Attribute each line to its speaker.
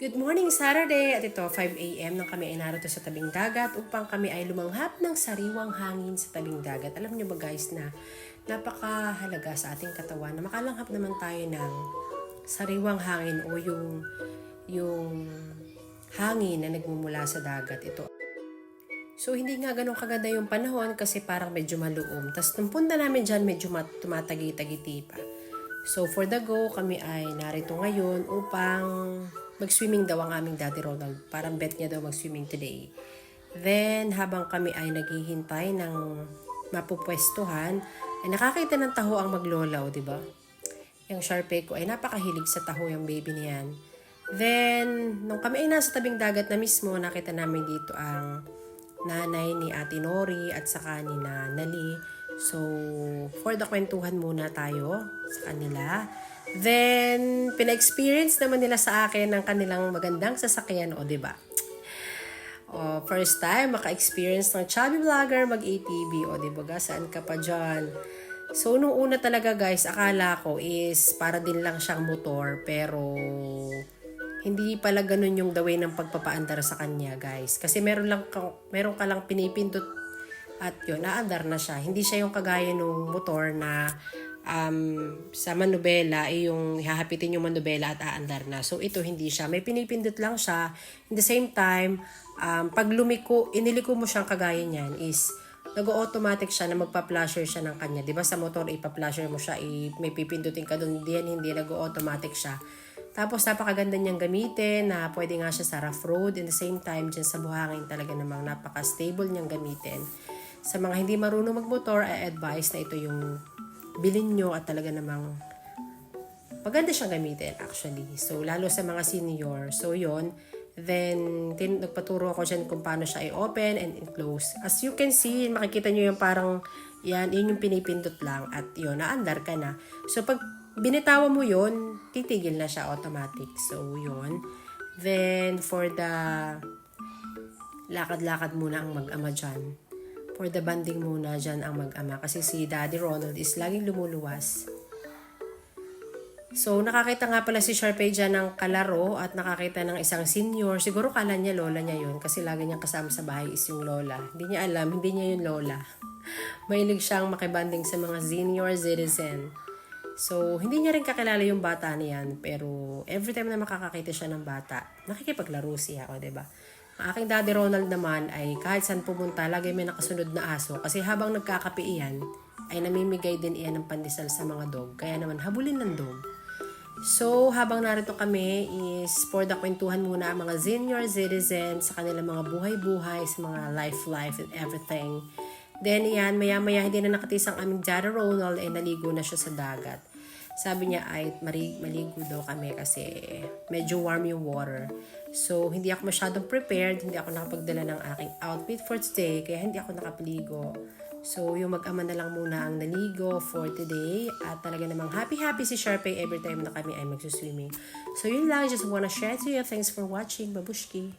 Speaker 1: Good morning, Saturday! At ito, 5 a.m. nang kami ay narito sa tabing dagat upang kami ay lumanghap ng sariwang hangin sa tabing dagat. Alam niyo ba guys na napakahalaga sa ating katawan na makalanghap naman tayo ng sariwang hangin o yung hangin na nagmumula sa dagat. Ito. So, hindi nga ganun kaganda yung panahon kasi parang medyo maluom. Tapos, nung punta namin dyan, medyo tumatagi-tagiti pa. So, for the go, kami ay narito ngayon upang mag-swimming daw ang aming Daddy Ronald. Parang bet niya daw mag-swimming today. Then, habang kami ay naghihintay ng mapupwestuhan, ay nakakita ng taho ang maglolaw, di ba? Yung Sharpei ko ay napakahilig sa taho yung baby niyan. Then, nung kami ay nasa tabing dagat na mismo, nakita namin dito ang nanay ni Ate Nori at saka ni Nali. So, for the kwentuhan muna tayo sa kanila. Then, pina-experience naman nila sa akin ang kanilang magandang sasakyan, o diba? First time, maka-experience ng chubby vlogger mag-ATV, o diba? Saan ka pa dyan? So, nung una talaga guys, akala ko is para din lang siyang motor, pero hindi pala ganun yung the way ng pagpapaandar sa kanya guys. Kasi meron ka lang pinipindot at yun, naandar na siya. Hindi siya yung kagaya nung motor na sa manubela, yung hahapitin yung manubela at aandar na. So ito hindi siya. May pinipindot lang siya. In the same time, pag iniliko mo siyang kagaya niyan is nag-automatic siya na magpa-flasher siya ng kanya. Diba sa motor, ipa-flasher mo siya, may pipindutin ka doon. Hindi nag-automatic siya. Tapos napakaganda niyang gamitin na pwede nga siya sa rough road. In the same time, dyan sa buhangin talaga namang napaka-stable niyang gamitin. Sa mga hindi marunong magmotor, I advise na ito yung bilhin nyo at talaga namang maganda siyang gamitin actually. So lalo sa mga senior. So yon. Then nagpaturo ako dyan kung paano siya i-open and close. As you can see, makikita nyo yung parang yun yung pinipindot lang at yun, naandar ka na. So pag binitawan mo yun, titigil na siya automatic. So yun. Then for the lakad-lakad muna ang mag-ama dyan. For the banding muna dyan ang mag-ama. Kasi si Daddy Ronald is laging lumuluwas. So, nakakita nga pala si Sharpei dyan ng kalaro at nakakita ng isang senior. Siguro kala niya lola niya yun kasi lagi niyang kasama sa bahay is yung lola. Hindi niya alam, hindi niya yung lola. Mahilig siyang makibanding sa mga senior citizen. So, hindi niya rin kakilala yung bata niyan. Pero, every time na makakakita siya ng bata, nakikipaglaro siya, o diba? Ang aking Daddy Ronald naman ay kahit saan pumunta, lagi may nakasunod na aso. Kasi habang nagkakape iyan, ay namimigay din iyan ng pandesal sa mga dog. Kaya naman, habulin ng dog. So, habang narito kami is for the kwentuhan muna ang mga senior citizens sa kanilang mga buhay-buhay, sa mga life and everything. Then, iyan, maya-maya hindi na nakatis ang aming Daddy Ronald ay naligo na siya sa dagat. Sabi niya ay maligo daw kami kasi medyo warm yung water. So, hindi ako masyadong prepared. Hindi ako nakapagdala ng aking outfit for today. Kaya hindi ako nakapaligo. So, yung mag-ama na lang muna ang naligo for today. At talaga namang happy si Sharpei every time na kami ay magsuswimming. So, yun lang. Just wanna share to you. Thanks for watching. Babushki!